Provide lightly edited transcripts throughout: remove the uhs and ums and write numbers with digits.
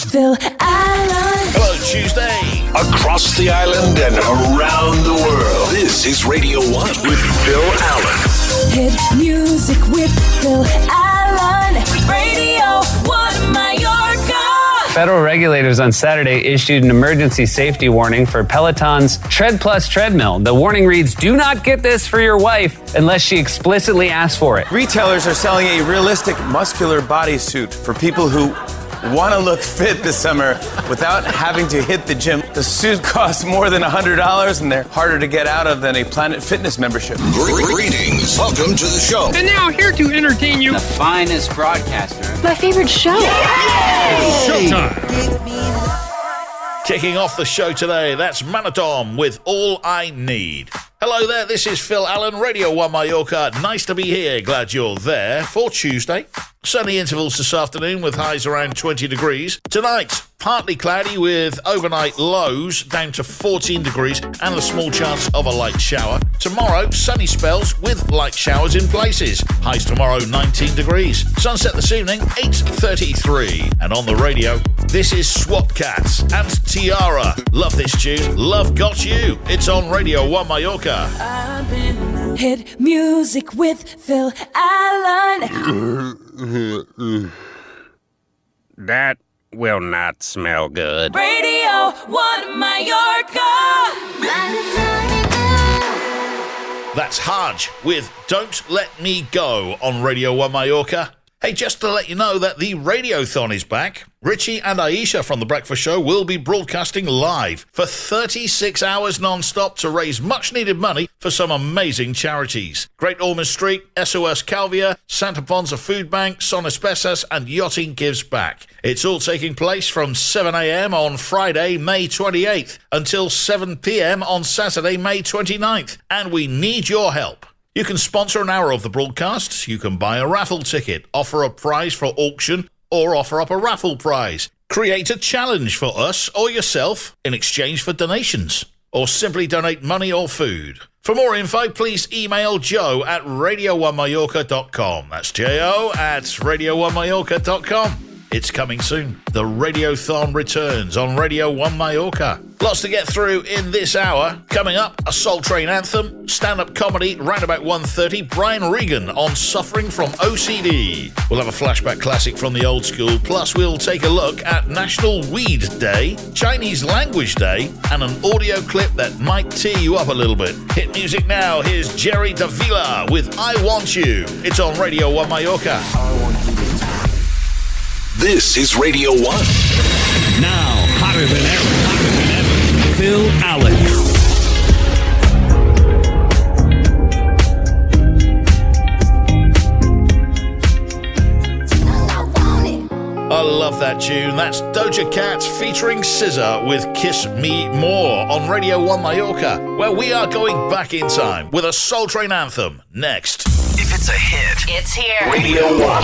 Phil Allen. Hello, Tuesday. Across the island and around the world. This is Radio 1 with Phil Allen. Hit music with Phil Allen. Radio 1 Mallorca. Federal regulators on Saturday issued an emergency safety warning for Peloton's Tread Plus treadmill. The warning reads, do not get this for your wife unless she explicitly asks for it. Retailers are selling a realistic muscular bodysuit for people who want to look fit this summer without having to hit the gym. The suit costs more than $100 and they're harder to get out of than a Planet Fitness membership. Greetings. Welcome to the show. And now here to entertain you, the finest broadcaster. My favorite show. Showtime. Kicking off the show today, that's Manadom with All I Need. Hello there, this is Phil Allen, Radio 1 Mallorca. Nice to be here, glad you're there for Tuesday. Sunny intervals this afternoon with highs around 20 degrees. Tonight, partly cloudy with overnight lows down to 14 degrees and a small chance of a light shower. Tomorrow, sunny spells with light showers in places. Highs tomorrow, 19 degrees. Sunset this evening, 8:33. And on the radio, this is SWAT Cats and Tiara. Love this tune, Love Got You. It's on Radio 1 Majorca. I've been hit music with Phil Allen. That will not smell good. Radio 1 Mallorca. That's Haj with Don't Let Me Go on Radio 1 Mallorca. Hey, just to let you know that the Radiothon is back. Richie and Aisha from The Breakfast Show will be broadcasting live for 36 hours non-stop to raise much-needed money for some amazing charities. Great Ormond Street, SOS Calvia, Santa Ponsa Food Bank, Sonis Pesas and Yachting Gives Back. It's all taking place from 7 a.m. on Friday, May 28th until 7 p.m. on Saturday, May 29th. And we need your help. You can sponsor an hour of the broadcast, you can buy a raffle ticket, offer a prize for auction, or offer up a raffle prize. Create a challenge for us or yourself in exchange for donations, or simply donate money or food. For more info, please email Joe at radio1mallorca.com. That's J-O at radio1mallorca.com. It's coming soon. The Radiothon returns on Radio 1 Mallorca. Lots to get through in this hour. Coming up, a Soul Train anthem, stand-up comedy, round about 1:30, Brian Regan on suffering from OCD. We'll have a flashback classic from the old school, plus we'll take a look at National Weed Day, Chinese Language Day, and an audio clip that might tear you up a little bit. Hit music now, here's Jerry Davila with I Want You. It's on Radio 1 Mallorca. This is Radio 1. Now, hotter than ever, Phil Allen. I love that tune. That's Doja Cat featuring SZA with Kiss Me More on Radio 1 Mallorca, where we are going back in time with a Soul Train anthem next. If it's a hit, It's here. Radio 1.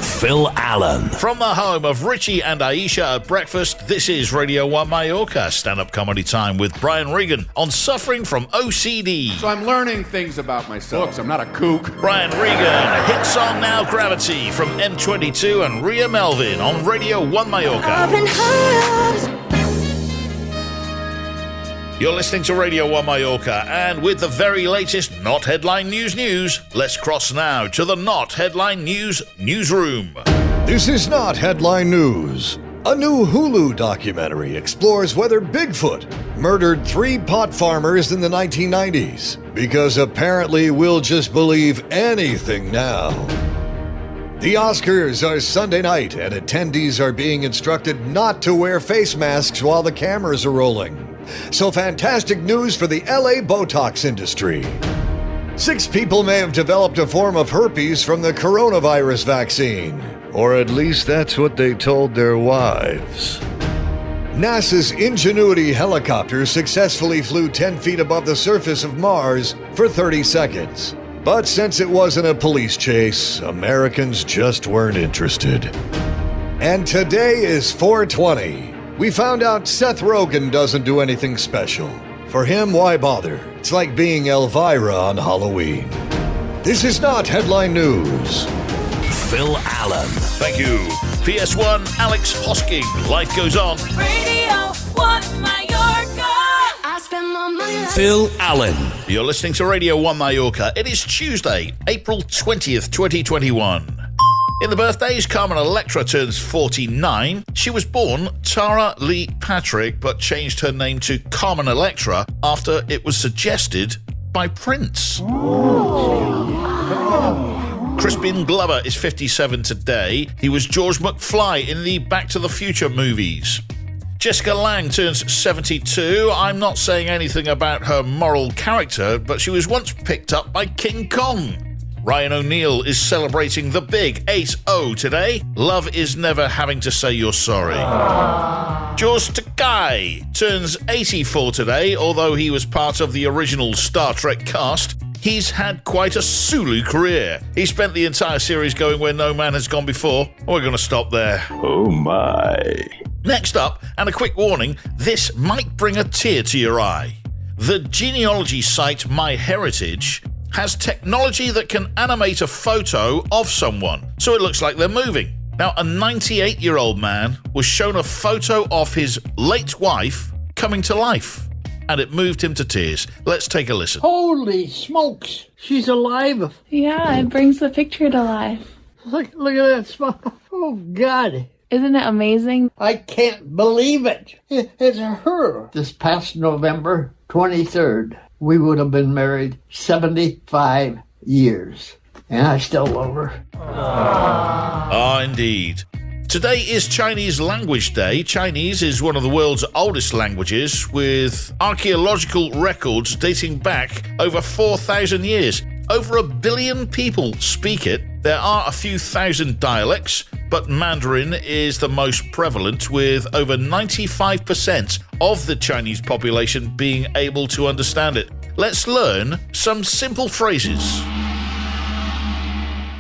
Phil Allen. From the home of Richie and Aisha at breakfast, this is Radio 1 Mallorca, stand-up comedy time with Brian Regan on suffering from OCD. So I'm learning things about myself. Books, I'm not a kook. Brian Regan, hit song now, Gravity from M22 and Rhea Melvin on Radio 1 Mallorca. I've been hurt. You're listening to Radio 1 Mallorca, and with the very latest Not Headline News, let's cross now to the Not Headline News newsroom. This is Not Headline News. A new Hulu documentary explores whether Bigfoot murdered 3 pot farmers in the 1990s, because apparently we'll just believe anything now. The Oscars are Sunday night, and attendees are being instructed not to wear face masks while the cameras are rolling. So fantastic news for the LA Botox industry. 6 people may have developed a form of herpes from the coronavirus vaccine. Or at least that's what they told their wives. NASA's Ingenuity helicopter successfully flew 10 feet above the surface of Mars for 30 seconds. But since it wasn't a police chase, Americans just weren't interested. And today is 420. We found out Seth Rogen doesn't do anything special. For him, why bother? It's like being Elvira on Halloween. This is Not Headline News. Phil Allen. Thank you. PS1, Alex Hosking, Life Goes On. Radio One Mallorca. I spend my money. Phil Allen. You're listening to Radio One Mallorca. It is Tuesday, April 20th, 2021. In the birthdays, Carmen Electra turns 49. She was born Tara Lee Patrick, but changed her name to Carmen Electra after it was suggested by Prince. Crispin Glover is 57 today. He was George McFly in the Back to the Future movies. Jessica Lange turns 72. I'm not saying anything about her moral character, but she was once picked up by King Kong. Ryan O'Neal is celebrating the big 8-0 today. Love is never having to say you're sorry. George Takei turns 84 today. Although he was part of the original Star Trek cast, he's had quite a Sulu career. He spent the entire series going where no man has gone before. We're going to stop there. Oh my. Next up, and a quick warning, this might bring a tear to your eye. The genealogy site MyHeritage has technology that can animate a photo of someone, so it looks like they're moving. Now, a 98-year-old man was shown a photo of his late wife coming to life, and it moved him to tears. Let's take a listen. Holy smokes, she's alive. Yeah, it brings the picture to life. Look at that smile. Oh, God. Isn't it amazing? I can't believe it. It's her. This past November 23rd, we would have been married 75 years. And I still love her. Ah, indeed. Today is Chinese Language Day. Chinese is one of the world's oldest languages, with archaeological records dating back over 4,000 years. Over 1 billion people speak it. There are a few thousand dialects, but Mandarin is the most prevalent, with over 95% of the Chinese population being able to understand it. Let's learn some simple phrases.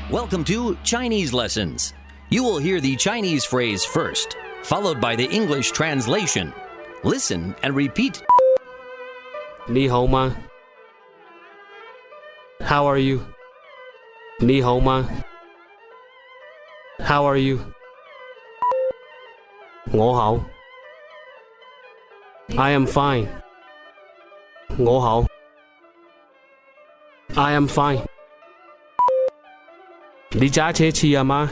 Welcome to Chinese Lessons. You will hear the Chinese phrase first, followed by the English translation. Listen and repeat. 你好吗? How are you? 你好吗? How are you? 我好. I am fine. 我好. I am fine. 你揸車似阿媽?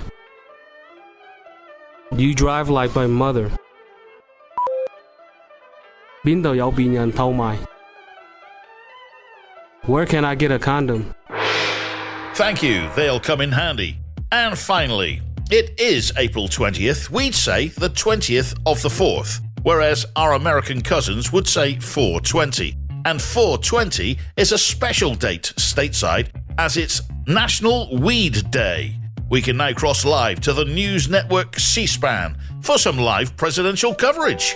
You drive like my mother. 邊度有便人偷賣? Where can I get a condom? Thank you, they'll come in handy. And finally, it is April 20th. We'd say the 20th of the 4th, whereas our American cousins would say 420. And 420 is a special date stateside, as it's National Weed Day. We can now cross live to the news network C-SPAN for some live presidential coverage.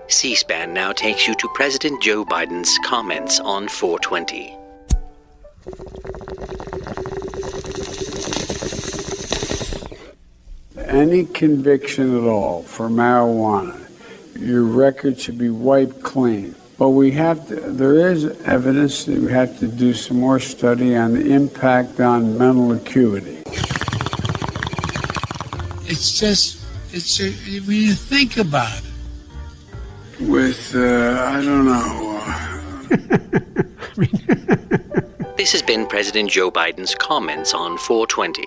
C-SPAN now takes you to President Joe Biden's comments on 420. Any conviction at all for marijuana, your record should be wiped clean. But there is evidence that we have to do some more study on the impact on mental acuity. When you think about it. With, I don't know. This has been President Joe Biden's comments on 420.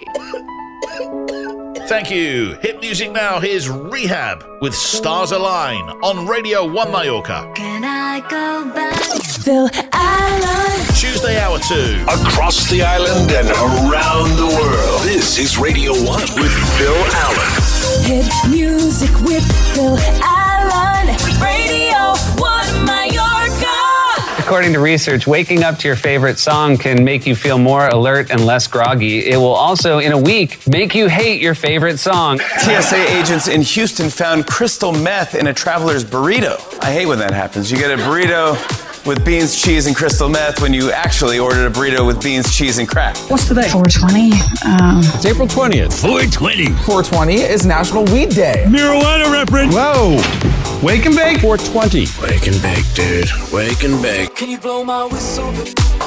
Thank you. Hit music now. Here's Rehab with Stars Align on Radio One Mallorca. Can I go back? Phil Allen. Tuesday hour 2. Across the island and around the world. This is Radio 1 with Phil Allen. Hit music with Phil Allen. Radio 1 Mallorca. According to research, waking up to your favorite song can make you feel more alert and less groggy. It will also, in a week, make you hate your favorite song. TSA agents in Houston found crystal meth in a traveler's burrito. I hate when that happens. You get a burrito with beans, cheese, and crystal meth when you actually ordered a burrito with beans, cheese, and crack. What's the day? 420. It's April 20th. 420. 420 is National Weed Day. Marijuana reference. Whoa. Wake and Bake 420. Wake and bake, dude. Wake and bake. Can you blow my whistle?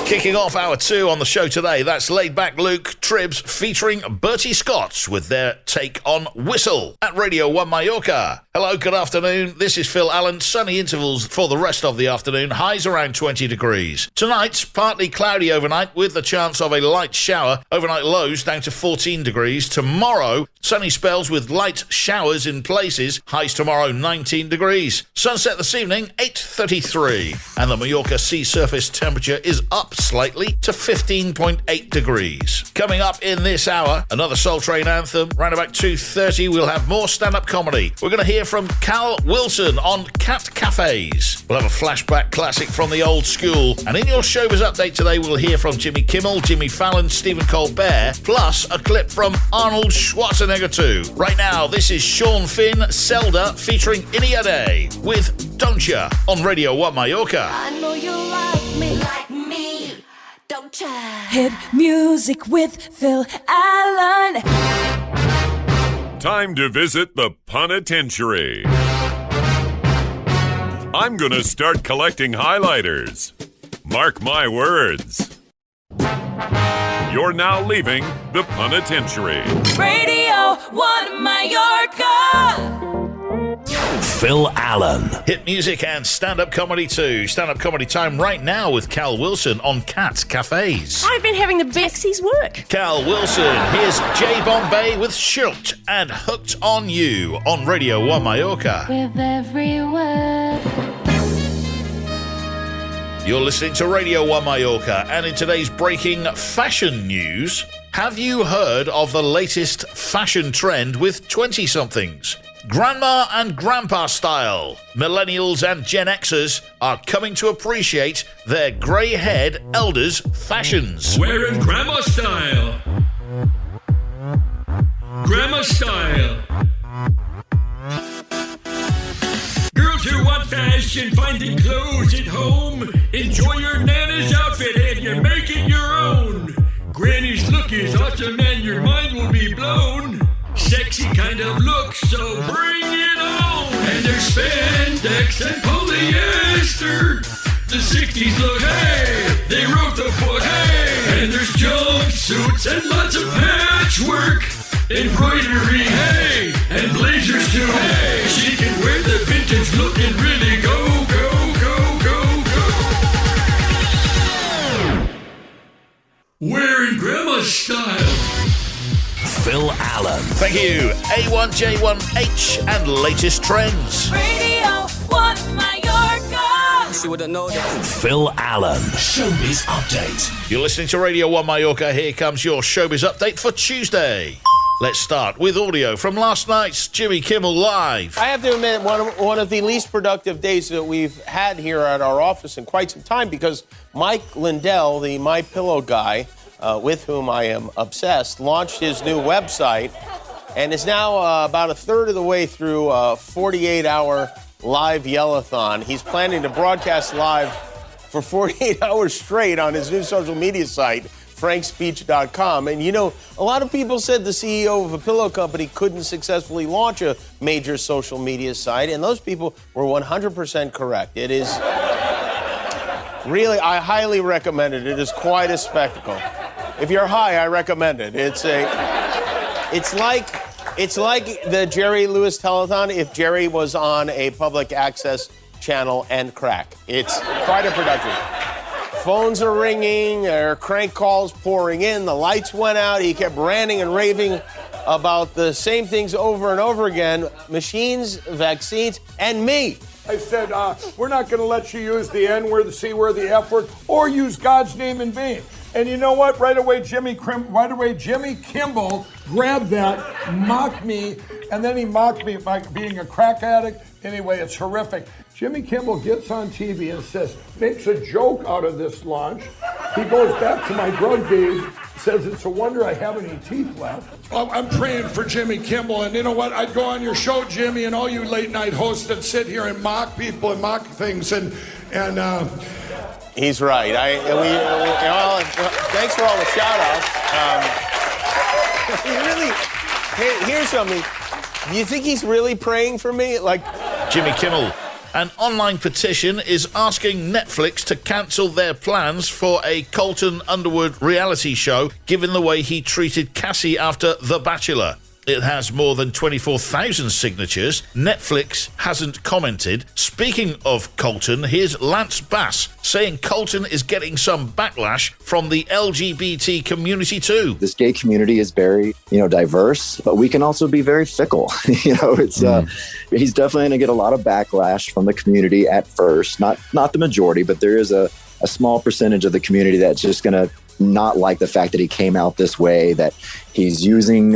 Kicking off hour 2 on the show today, that's Laid Back Luke Tribbs featuring Bertie Scott with their take on Whistle at Radio One Mallorca. Hello, good afternoon. This is Phil Allen. Sunny intervals for the rest of the afternoon. Highs around 20 degrees. Tonight, partly cloudy overnight with the chance of a light shower. Overnight lows down to 14 degrees. Tomorrow, sunny spells with light showers in places. Highs tomorrow 19 degrees. Sunset this evening 8:33. And the Majorca sea surface temperature is up slightly to 15.8 degrees. Coming up in this hour, another Soul Train anthem. Round about 2:30, we'll have more stand-up comedy. We're going to hear from Cal Wilson on Cat Cafes. We'll have a flashback classic from the old school. And in your showbiz update today, we'll hear from Jimmy Kimmel, Jimmy Fallon, Stephen Colbert, plus a clip from Arnold Schwarzenegger too. Right now, this is Sean Finn, Zelda, featuring Iniade with Don't Ya on Radio One Mallorca. I know you like me, don't ya? Hit music with Phil Allen. Time to visit the penitentiary. I'm gonna start collecting highlighters. Mark my words. You're now leaving the penitentiary. Radio One Mallorca. Phil Allen. Hit music and stand-up comedy too. Stand-up comedy time right now with Cal Wilson on Cat Cafes. I've been having the best. He's work. Cal Wilson, here's Jay Bombay with Schult and Hooked on You on Radio One Mallorca. With every word. You're listening to Radio One Mallorca, and in today's breaking fashion news, have you heard of the latest fashion trend with 20-somethings? Grandma and Grandpa style. Millennials and Gen Xers are coming to appreciate their grey-haired elders' fashions. Wearing Grandma style. Grandma style. Girls who want fashion, finding clothes at home. Enjoy your Nana's outfit and you make it your own. Granny's look is awesome and your mind will be blown. Sexy kind of look, so bring it on. And there's spandex and polyester. The 60s look, hey, they wrote the book, hey. And there's jumpsuits and lots of patchwork. Embroidery, hey, and blazers too, hey. She can wear the vintage look and really go, go, go, go, go. Wearing Grandma's style. Phil Allen. Thank you. A1J1H and latest trends. Radio One Mallorca. She wouldn't know that. Phil Allen. Showbiz Update. You're listening to Radio One Mallorca. Here comes your Showbiz Update for Tuesday. Let's start with audio from last night's Jimmy Kimmel Live. I have to admit, one of the least productive days that we've had here at our office in quite some time, because Mike Lindell, the My Pillow guy, with whom I am obsessed, launched his new website and is now about a third of the way through a 48-hour live Yellathon. He's planning to broadcast live for 48 hours straight on his new social media site, frankspeech.com. And, you know, a lot of people said the CEO of a pillow company couldn't successfully launch a major social media site, and those people were 100% correct. It is really, I highly recommend it. It is quite a spectacle. If you're high, I recommend it. It's like the Jerry Lewis telethon if Jerry was on a public access channel and crack. It's quite a production. Phones are ringing, there are crank calls pouring in, the lights went out, he kept ranting and raving about the same things over and over again, machines, vaccines, and me. I said, we're not going to let you use the N-word, the C-word, the F-word, or use God's name in vain. And you know what? Right away, Jimmy Kimmel grabbed that, mocked me, and then he mocked me by being a crack addict. Anyway, it's horrific. Jimmy Kimmel gets on TV and makes a joke out of this launch. He goes back to my drug days, says it's a wonder I have any teeth left. I'm praying for Jimmy Kimmel, and you know what? I'd go on your show, Jimmy, and all you late night hosts that sit here and mock people and mock things, and He's right. Thanks for all the shout-outs. Here's something. Do you think he's really praying for me? Like, Jimmy Kimmel. An online petition is asking Netflix to cancel their plans for a Colton Underwood reality show, given the way he treated Cassie after The Bachelor. It has more than 24,000 signatures. Netflix hasn't commented. Speaking of Colton, here's Lance Bass saying Colton is getting some backlash from the LGBT community too. This gay community is very, diverse, but we can also be very fickle. He's definitely going to get a lot of backlash from the community at first. Not the majority, but there is a small percentage of the community that's just going to not like the fact that he came out this way, that he's using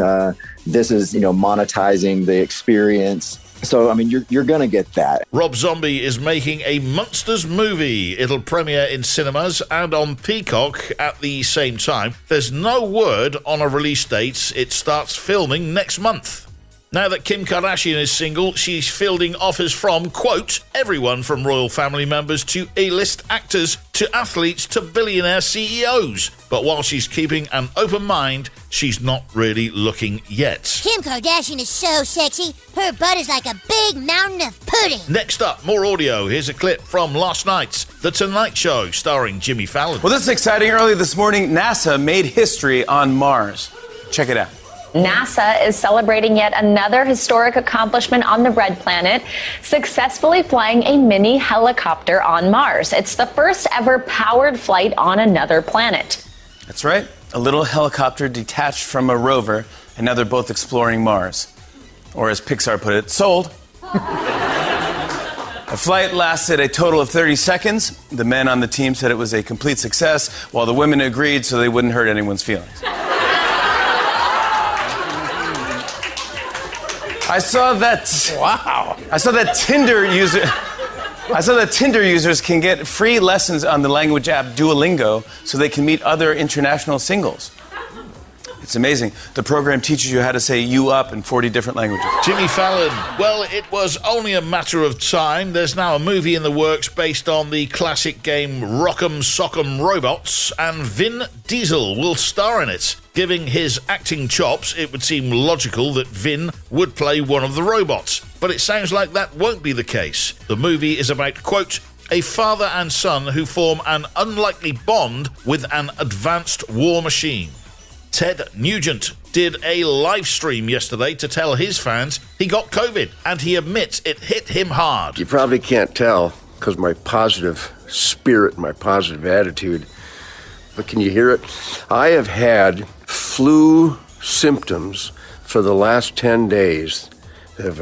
this is, monetizing the experience. So, you're going to get that. Rob Zombie is making a Monsters movie. It'll premiere in cinemas and on Peacock at the same time. There's no word on a release date. It starts filming next month. Now that Kim Kardashian is single, she's fielding offers from, quote, everyone from royal family members to A-list actors to athletes to billionaire CEOs. But while she's keeping an open mind, she's not really looking yet. Kim Kardashian is so sexy. Her butt is like a big mountain of pudding. Next up, more audio. Here's a clip from last night's The Tonight Show starring Jimmy Fallon. Well, this is exciting. Early this morning, NASA made history on Mars. Check it out. NASA is celebrating yet another historic accomplishment on the Red Planet, successfully flying a mini helicopter on Mars. It's the first ever powered flight on another planet. That's right. A little helicopter detached from a rover, and now they're both exploring Mars. Or as Pixar put it, sold. The flight lasted a total of 30 seconds. The men on the team said it was a complete success, while the women agreed so they wouldn't hurt anyone's feelings. I saw that Tinder users can get free lessons on the language app Duolingo so they can meet other international singles. It's amazing. The program teaches you how to say you up in 40 different languages. Jimmy Fallon. Well, it was only a matter of time. There's now a movie in the works based on the classic game Rock'em Sock'em Robots, and Vin Diesel will star in it. Giving his acting chops, it would seem logical that Vin would play one of the robots. But it sounds like that won't be the case. The movie is about, quote, a father and son who form an unlikely bond with an advanced war machine. Ted Nugent did a live stream yesterday to tell his fans he got COVID, and he admits it hit him hard. You probably can't tell because my positive spirit, my positive attitude, but can you hear it? I have had flu symptoms for the last 10 days that have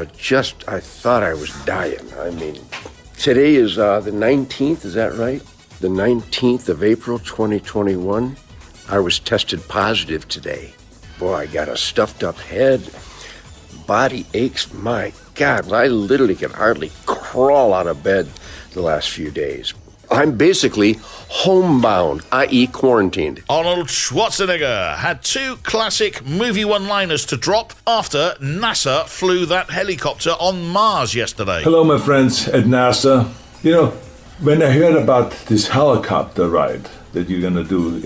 I thought I was dying. Today is the 19th, is that right? The 19th of April, 2021. I was tested positive today. Boy, I got a stuffed up head, body aches. My God, I literally can hardly crawl out of bed the last few days. I'm basically homebound, i.e. quarantined. Arnold Schwarzenegger had two classic movie one-liners to drop after NASA flew that helicopter on Mars yesterday. Hello, my friends at NASA. When I heard about this helicopter ride that you're going to do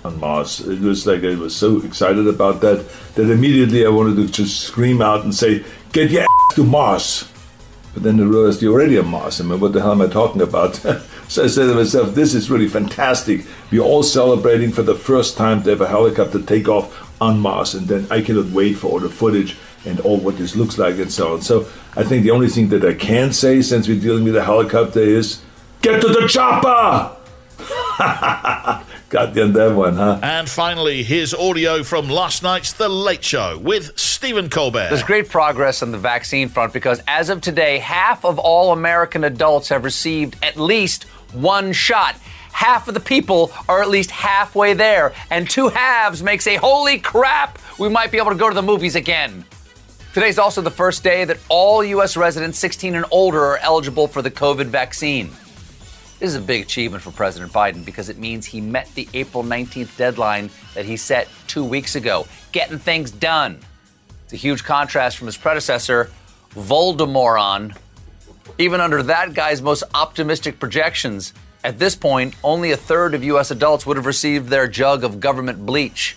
on Mars, it was like I was so excited about that immediately I wanted to just scream out and say, get your ass to Mars. But then I realized you're already on Mars. What the hell am I talking about? So I said to myself, this is really fantastic. We're all celebrating for the first time to have a helicopter take off on Mars, and then I cannot wait for all the footage and all what this looks like and so on. So I think the only thing that I can say, since we're dealing with a helicopter, is get to the chopper! Goddamn that one, huh? And finally, here's audio from last night's The Late Show with Stephen Colbert. There's great progress on the vaccine front because as of today, half of all American adults have received at least one shot. Half of the people are at least halfway there, and two halves makes a holy crap, we might be able to go to the movies again. Today's also the first day that all U.S. residents 16 and older are eligible for the COVID vaccine. This is a big achievement for President Biden because it means he met the April 19th deadline that he set 2 weeks ago, getting things done. It's a huge contrast from his predecessor, Voldemort. Even under that guy's most optimistic projections, at this point, only a third of U.S. adults would have received their jug of government bleach.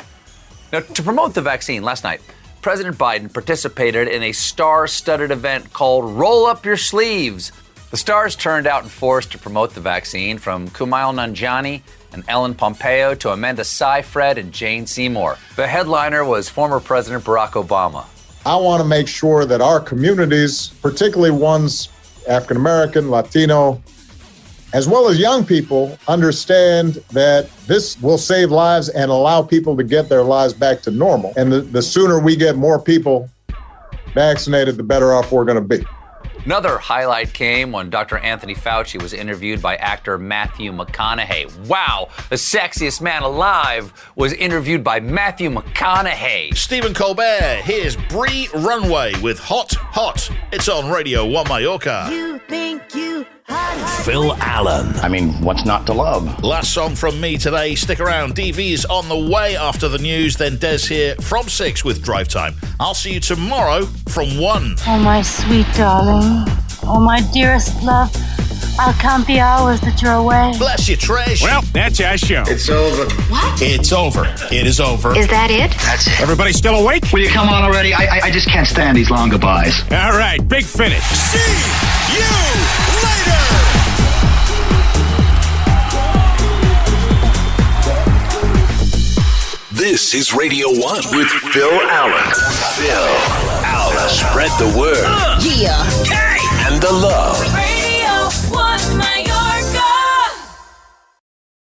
Now, to promote the vaccine last night, President Biden participated in a star-studded event called Roll Up Your Sleeves. The stars turned out in force to promote the vaccine, from Kumail Nanjiani and Ellen Pompeo to Amanda Seyfried and Jane Seymour. The headliner was former President Barack Obama. I want to make sure that our communities, particularly ones African American, Latino, as well as young people, understand that this will save lives and allow people to get their lives back to normal. And the sooner we get more people vaccinated, the better off we're going to be. Another highlight came when Dr. Anthony Fauci was interviewed by actor Matthew McConaughey. Wow, the sexiest man alive was interviewed by Matthew McConaughey. Stephen Colbert, here's Bree Runway with Hot Hot. It's on Radio One Mallorca. You think you Phil Allen. I mean, what's not to love? Last song from me today. Stick around. DV's on the way after the news. Then Des here from 6 with Drive Time. I'll see you tomorrow from 1. Oh, my sweet darling. Oh, my dearest love. I'll count the hours that you're away. Bless you, Trish. Well, that's our show. It's over. What? It's over. It is over. Is that it? That's it. Everybody still awake? Will you come on already? I just can't stand these long goodbyes. All right, big finish. See you later. This is Radio 1 with Phil Allen. Phil Allen. Spread the word. Yeah. And the love.